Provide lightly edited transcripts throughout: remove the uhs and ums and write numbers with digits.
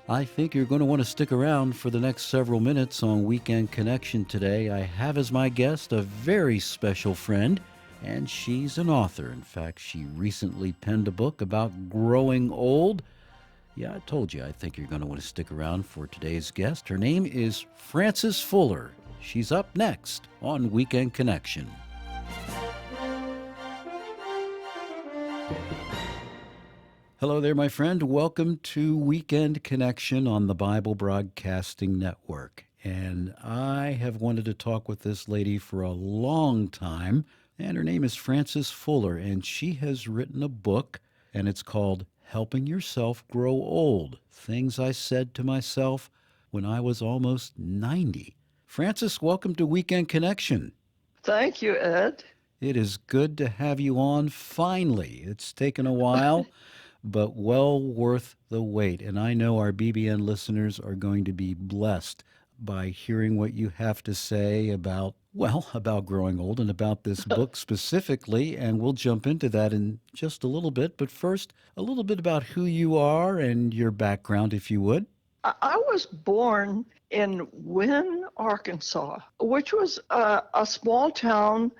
I think you're going to want to stick around for the next several minutes on Weekend Connection today. I have as my guest a very special friend, and she's an author. In fact, she recently penned a book about growing old. Yeah, I told you, I think you're going to want to stick around for today's guest. Her name is Frances Fuller. She's up next on Weekend Connection. Hello there, my friend. Welcome to Weekend Connection on the Bible Broadcasting Network. And I have wanted to talk with this lady for a long time, and her name is Frances Fuller, and she has written a book, and it's called Helping Yourself Grow Old, Things I Said to Myself when I was almost 90. Frances, welcome to Weekend Connection. Thank you, Ed. It is good to have you on finally. It's taken a while, but well worth the wait. And I know our BBN listeners are going to be blessed by hearing what you have to say about, well, about growing old and about this book specifically. And we'll jump into that in just a little bit. But first, a little bit about who you are and your background, if you would. I was born in Wynne, Arkansas, which was a small town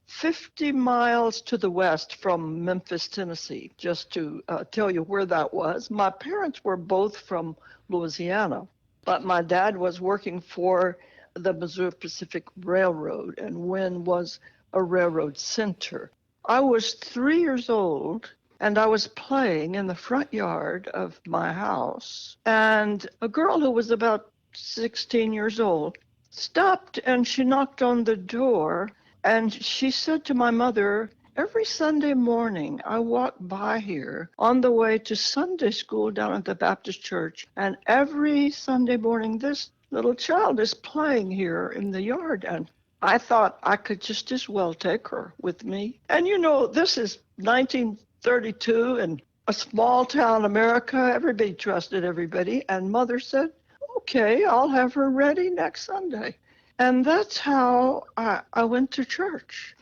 50 miles to the west from Memphis, Tennessee, just to tell you where that was. My parents were both from Louisiana, but my dad was working for the Missouri Pacific Railroad, and Wynne was a railroad center. I was 3 years old, and I was playing in the front yard of my house, and a girl who was about 16 years old stopped and she knocked on the door, and she said to my mother, "Every Sunday morning I walk by here on the way to Sunday school down at the Baptist church, and every Sunday morning this little child is playing here in the yard." And I thought I could just as well take her with me. And this is 1932 and a small town America. Everybody trusted everybody. And mother said, "Okay, I'll have her ready next Sunday." And that's how I went to church.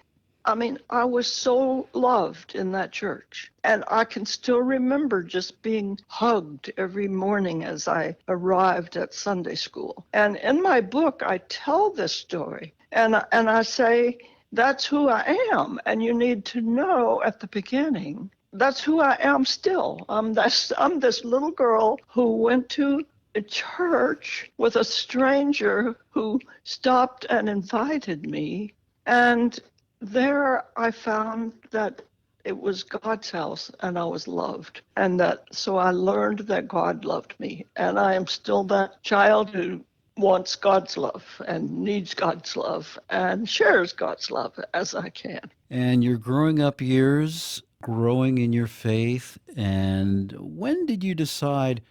I mean, I was so loved in that church. And I can still remember just being hugged every morning as I arrived at Sunday school. And in my book, I tell this story. And I say, that's who I am. And you need to know at the beginning, that's who I am still. I'm this little girl who went to a church with a stranger who stopped and invited me. And there I found that it was God's house and I was loved. So I learned that God loved me. And I am still that child who wants God's love and needs God's love and shares God's love as I can. And your growing up years, growing in your faith, and when did you decide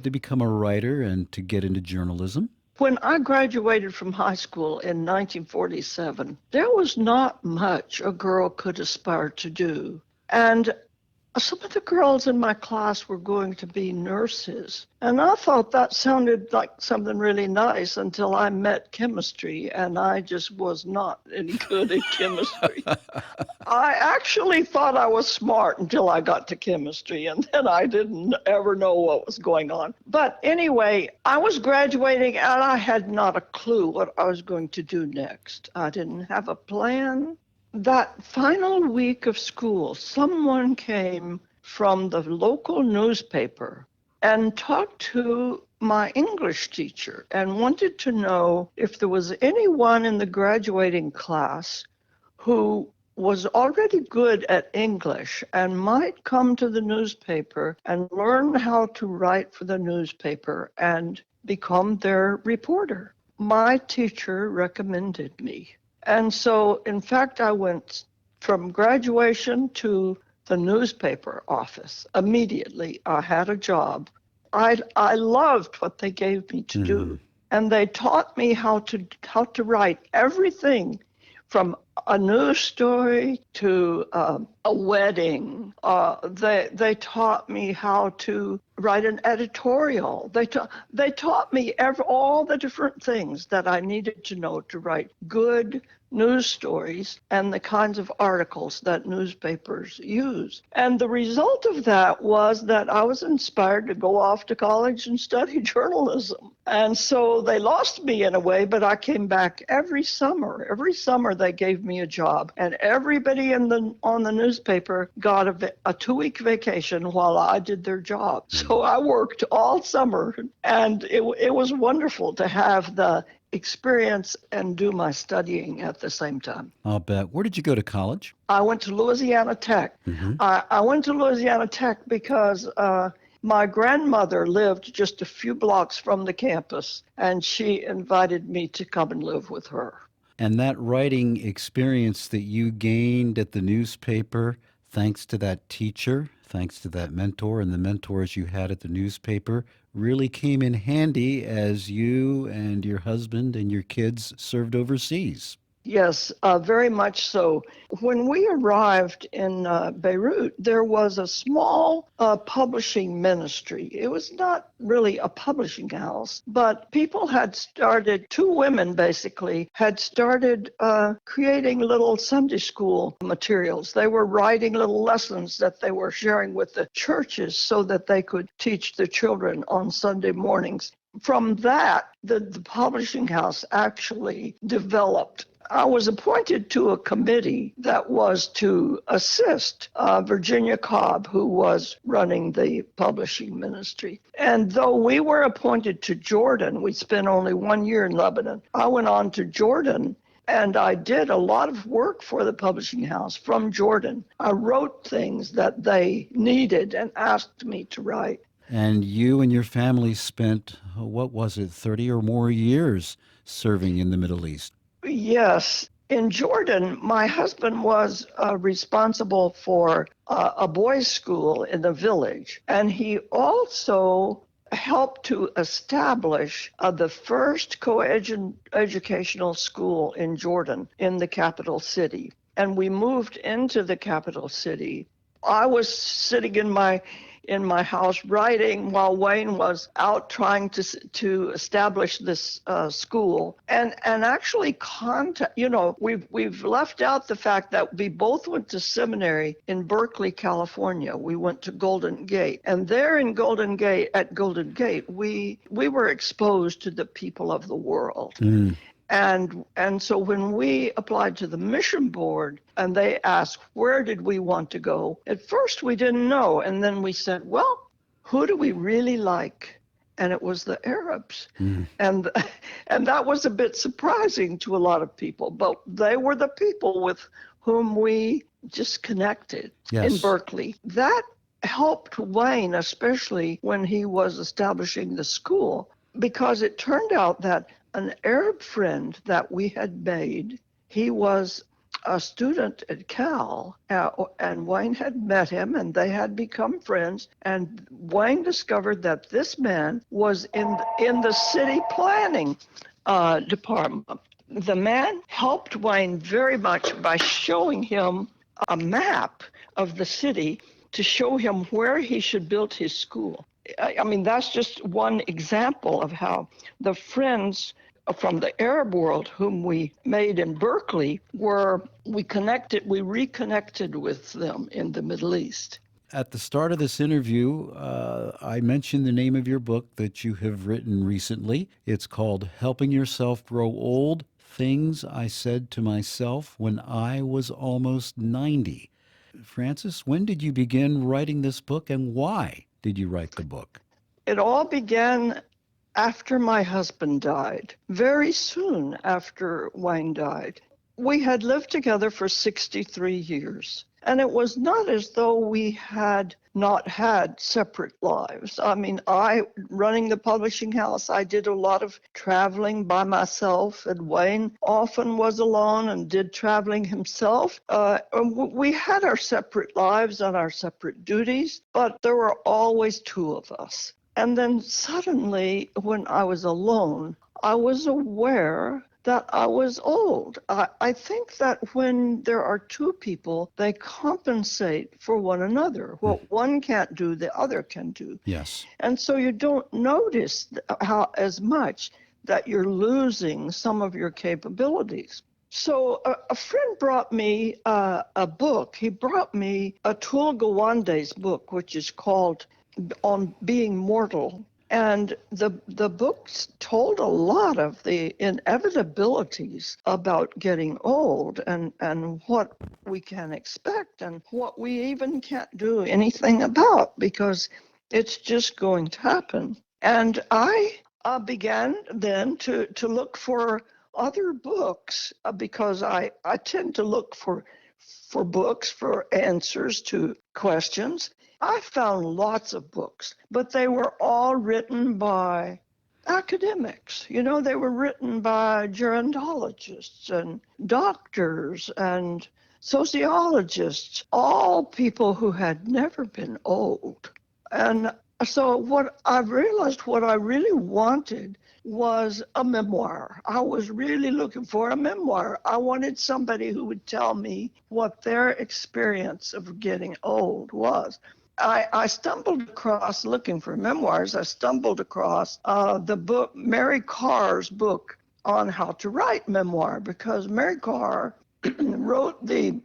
to become a writer and to get into journalism? When I graduated from high school in 1947, there was not much a girl could aspire to do. And some of the girls in my class were going to be nurses. And I thought that sounded like something really nice until I met chemistry, and I just was not any good at chemistry. I actually thought I was smart until I got to chemistry, and then I didn't ever know what was going on. But anyway, I was graduating, and I had not a clue what I was going to do next. I didn't have a plan. That final week of school, someone came from the local newspaper and talked to my English teacher and wanted to know if there was anyone in the graduating class who was already good at English and might come to the newspaper and learn how to write for the newspaper and become their reporter. My teacher recommended me. And so, in fact, I went from graduation to the newspaper office immediately. I had a job. I loved what they gave me to do. And they taught me how to write everything from a news story to a wedding. They taught me how to write an editorial. They taught me all the different things that I needed to know to write good news stories and the kinds of articles that newspapers use. And the result of that was that I was inspired to go off to college and study journalism. And so they lost me in a way, but I came back every summer. Every summer they gave me a job, and everybody on the newspaper got a 2-week vacation while I did their job. So I worked all summer, and it was wonderful to have the experience and do my studying at the same time. I'll bet. Where did you go to college? I went to Louisiana Tech. I went to Louisiana Tech because my grandmother lived just a few blocks from the campus, and she invited me to come and live with her. And that writing experience that you gained at the newspaper, thanks to that teacher, thanks to that mentor and the mentors you had at the newspaper, really came in handy as you and your husband and your kids served overseas. Yes, very much so. When we arrived in Beirut, there was a small publishing ministry. It was not really a publishing house, but people had started, 2 women basically, had started creating little Sunday school materials. They were writing little lessons that they were sharing with the churches so that they could teach the children on Sunday mornings. From that, the publishing house actually developed. I was appointed to a committee that was to assist Virginia Cobb, who was running the publishing ministry. And though we were appointed to Jordan, we spent only 1 year in Lebanon. I went on to Jordan, and I did a lot of work for the publishing house from Jordan. I wrote things that they needed and asked me to write. And you and your family spent, what was it, 30 or more years serving in the Middle East? Yes. In Jordan, my husband was responsible for a boys' school in the village, and he also helped to establish the first co-educational school in Jordan, in the capital city. And we moved into the capital city. I was sitting in my house writing while Wayne was out trying to establish this school, and actually we've left out the fact that we both went to seminary in Berkeley, California. We went to Golden Gate, and there in Golden Gate we were exposed to the people of the world. And so when we applied to the mission board and they asked, where did we want to go? At first we didn't know. And then we said, well, who do we really like? And it was the Arabs. And that was a bit surprising to a lot of people, but they were the people with whom we just connected in Berkeley. That helped Wayne, especially when he was establishing the school, because it turned out that an Arab friend that we had made, he was a student at Cal, and Wayne had met him, and they had become friends. And Wayne discovered that this man was in the city planning department. The man helped Wayne very much by showing him a map of the city to show him where he should build his school. I mean, that's just one example of how the friends from the Arab world whom we made in Berkeley we reconnected with them in the Middle East. At the start of this interview, I mentioned the name of your book that you have written recently. It's called Helping Yourself Grow Old: Things I Said to Myself When I Was Almost 90. Frances, when did you begin writing this book, and why did you write the book? It all began after my husband died, very soon after Wayne died. We had lived together for 63 years, and it was not as though we had not had separate lives. I mean, running the publishing house, I did a lot of traveling by myself, and Wayne often was alone and did traveling himself. We had our separate lives and our separate duties, but there were always 2 of us. And then suddenly, when I was alone, I was aware that I was old. I think that when there are two people, they compensate for one another. What one can't do, the other can do. Yes. And so you don't notice how as much that you're losing some of your capabilities. So a friend brought me a book. He brought me Atul Gawande's book, which is called On Being Mortal. And the books told a lot of the inevitabilities about getting old and what we can expect and what we even can't do anything about because it's just going to happen. And I began then to look for other books because I tend to look for books for answers to questions. I found lots of books, but they were all written by academics. You know, they were written by gerontologists and doctors and sociologists, all people who had never been old. And so what I realized what I really wanted was a memoir. I was really looking for a memoir. I wanted somebody who would tell me what their experience of getting old was. I stumbled across, looking for memoirs, I stumbled across the book, Mary Karr's book on how to write memoir, because Mary Karr wrote the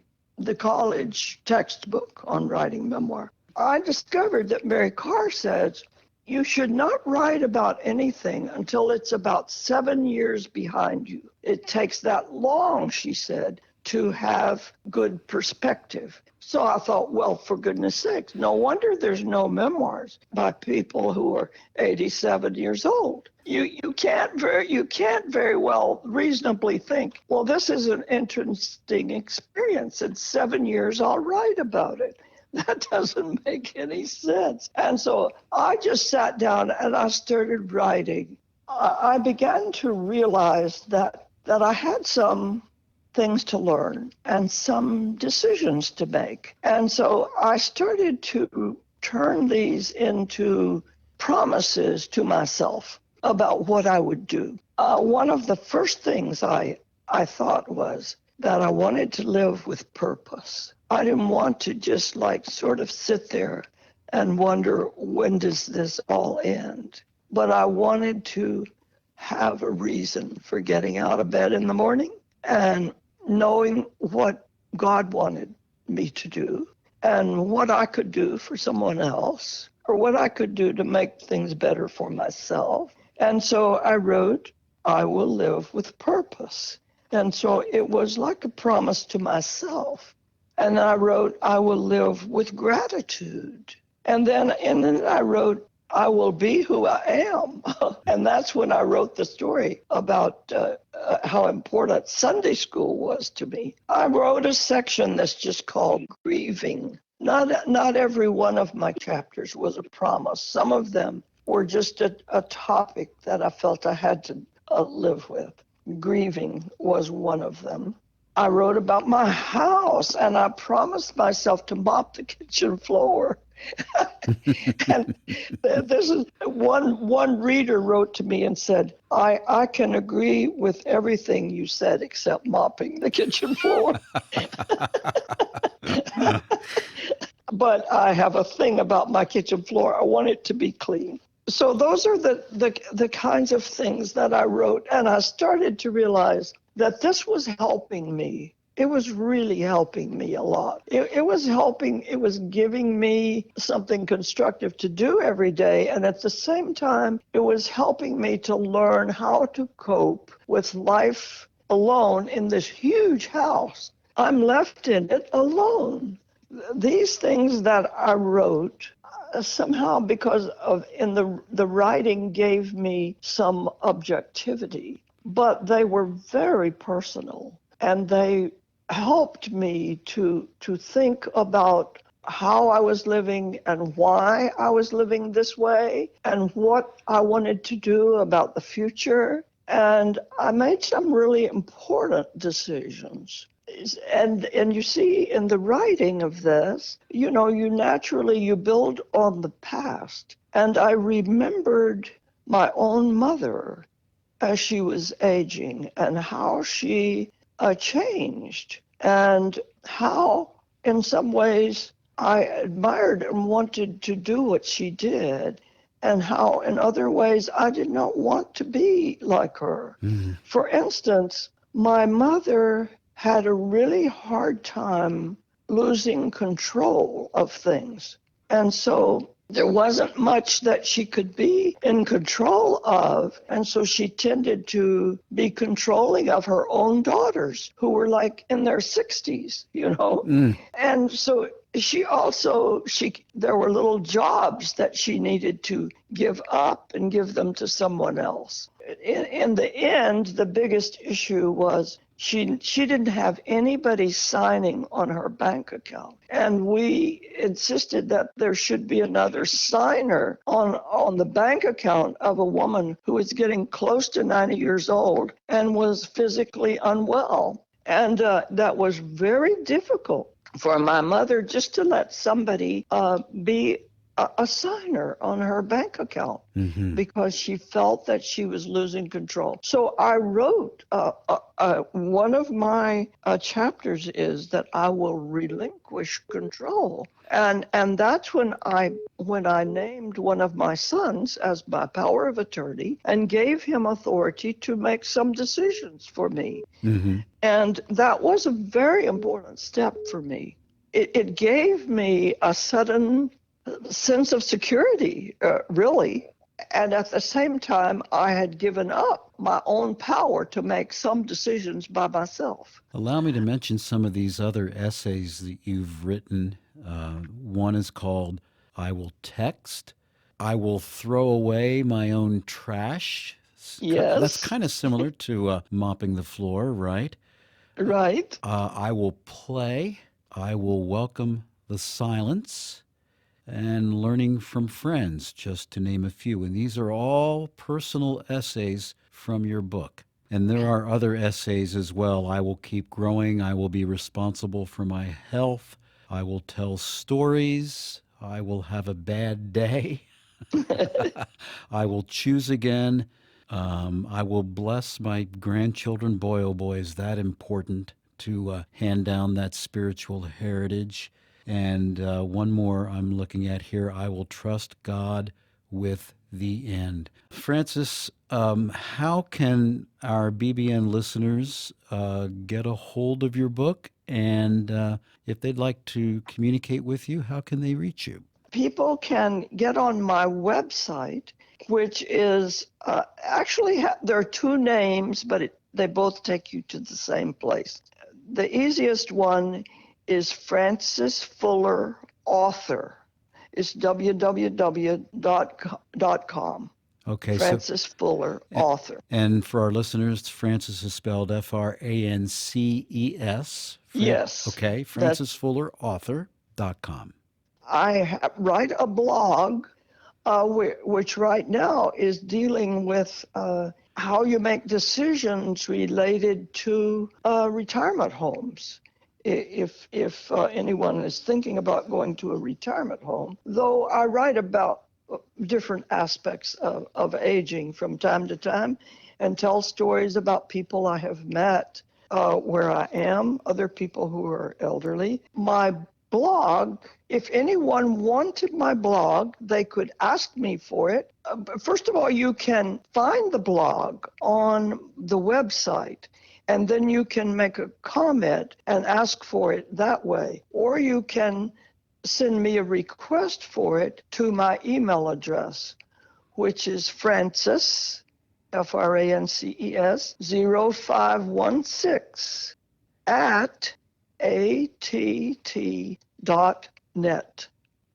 college textbook on writing memoir. I discovered that Mary Karr says you should not write about anything until it's about 7 years behind you. It takes that long, she said, to have good perspective. So I thought, well, for goodness sakes, no wonder there's no memoirs by people who are 87 years old. You can't very well reasonably think, well, this is an interesting experience. In 7 years, I'll write about it. That doesn't make any sense. And so I just sat down and I started writing. I began to realize that I had some things to learn and some decisions to make. And so I started to turn these into promises to myself about what I would do. One of the first things I thought was that I wanted to live with purpose. I didn't want to just like sort of sit there and wonder, when does this all end? But I wanted to have a reason for getting out of bed in the morning and knowing what God wanted me to do and what I could do for someone else or what I could do to make things better for myself. And so I wrote, I will live with purpose. And so it was like a promise to myself. And I wrote, I will live with gratitude. And then I wrote, I will be who I am. And that's when I wrote the story about how important Sunday school was to me. I wrote a section that's just called Grieving. Not every one of my chapters was a promise. Some of them were just a topic that I felt I had to live with. Grieving was one of them. I wrote about my house, and I promised myself to mop the kitchen floor. And this is one reader wrote to me and said, I can agree with everything you said except mopping the kitchen floor. But I have a thing about my kitchen floor. I want it to be clean. So those are the kinds of things that I wrote. And I started to realize that this was helping me. It was really helping me a lot. It was giving me something constructive to do every day. And at the same time, it was helping me to learn how to cope with life alone in this huge house. I'm left in it alone. These things that I wrote, somehow because of in the writing gave me some objectivity, but they were very personal, and they helped me to think about how I was living and why I was living this way and what I wanted to do about the future. And I made some really important decisions. And you see in the writing of this, you naturally you build on the past. And I remembered my own mother as she was aging and how she changed, and how, in some ways, I admired and wanted to do what she did, and how, in other ways, I did not want to be like her. Mm. For instance, my mother had a really hard time losing control of things. And so there wasn't much that she could be in control of. And so she tended to be controlling of her own daughters who were like in their 60s, you know. Mm. And so there were little jobs that she needed to give up and give them to someone else. In the end, the biggest issue was she didn't have anybody signing on her bank account, and we insisted that there should be another signer on the bank account of a woman who was getting close to 90 years old and was physically unwell. And that was very difficult for my mother, just to let somebody be a signer on her bank account, Hmm. because she felt that she was losing control. So I wrote, one of my chapters is that I will relinquish control. And that's when I named one of my sons as my power of attorney and gave him authority to make some decisions for me. Hmm. And that was a very important step for me. It gave me a sudden sense of security, really. And at the same time, I had given up my own power to make some decisions by myself. Allow me to mention some of these other essays that you've written. One is called I Will Text. I Will Throw Away My Own Trash. That's Yes, kind of similar to mopping the floor, right? right. I Will Play. I Will Welcome the Silence. And Learning from Friends, just to name a few. And these are all personal essays from your book. And there are other essays as well. I will keep growing. I will be responsible for my health. I will tell stories. I will have a bad day. I will choose again. I will bless my grandchildren. Boy, oh boy, is that important to hand down that spiritual heritage. And one more I'm looking at here. I will trust God with the end. Frances, how can our BBN listeners get a hold of your book? And if they'd like to communicate with you, how can they reach you? People can get on my website, which is there are two names, but they both take you to the same place. The easiest one is Frances Fuller Author. It's www.com. Okay, so Frances Fuller Author. and for our listeners, Frances is spelled Frances. Yes, Okay, that francesfullerauthor.com. write a blog, which right now is dealing with how you make decisions related to retirement homes. If anyone is thinking about going to a retirement home, though I write about different aspects of aging from time to time and tell stories about people I have met where I am, other people who are elderly. My blog, if anyone wanted my blog, they could ask me for it. First of all, you can find the blog on the website, and then you can make a comment and ask for it that way. Or you can send me a request for it to my email address, which is Frances, Frances, 0516 at att.net.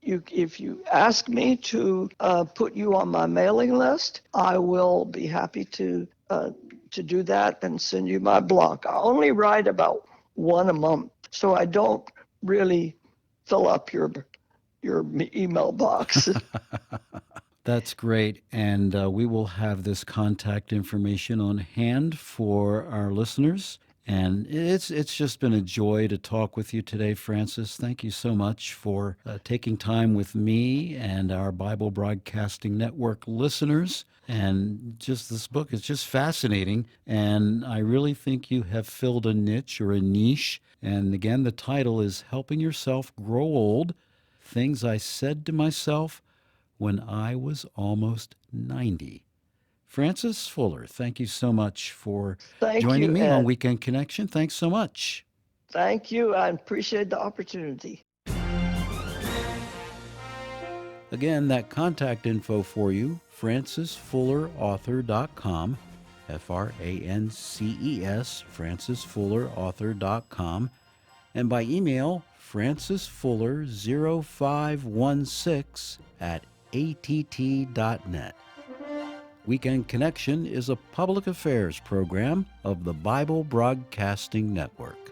If you ask me to put you on my mailing list, I will be happy to do that and send you my blog. I only write about one a month, so I don't really fill up your email box. That's great. And we will have this contact information on hand for our listeners. And it's just been a joy to talk with you today, Francis. Thank you so much for taking time with me and our Bible Broadcasting Network listeners. And just this book is just fascinating. And I really think you have filled a niche or a niche. And again, the title is Helping Yourself Grow Old: Things I Said to Myself when I was almost 90. Francis Fuller, thank you so much for Thank joining you, me on Ed. Weekend Connection. Thanks so much. Thank you. I appreciate the opportunity. Again, that contact info for you, francisfullerauthor.com, Frances, francisfullerauthor.com, and by email, francisfuller0516 at att.net. Weekend Connection is a public affairs program of the Bible Broadcasting Network.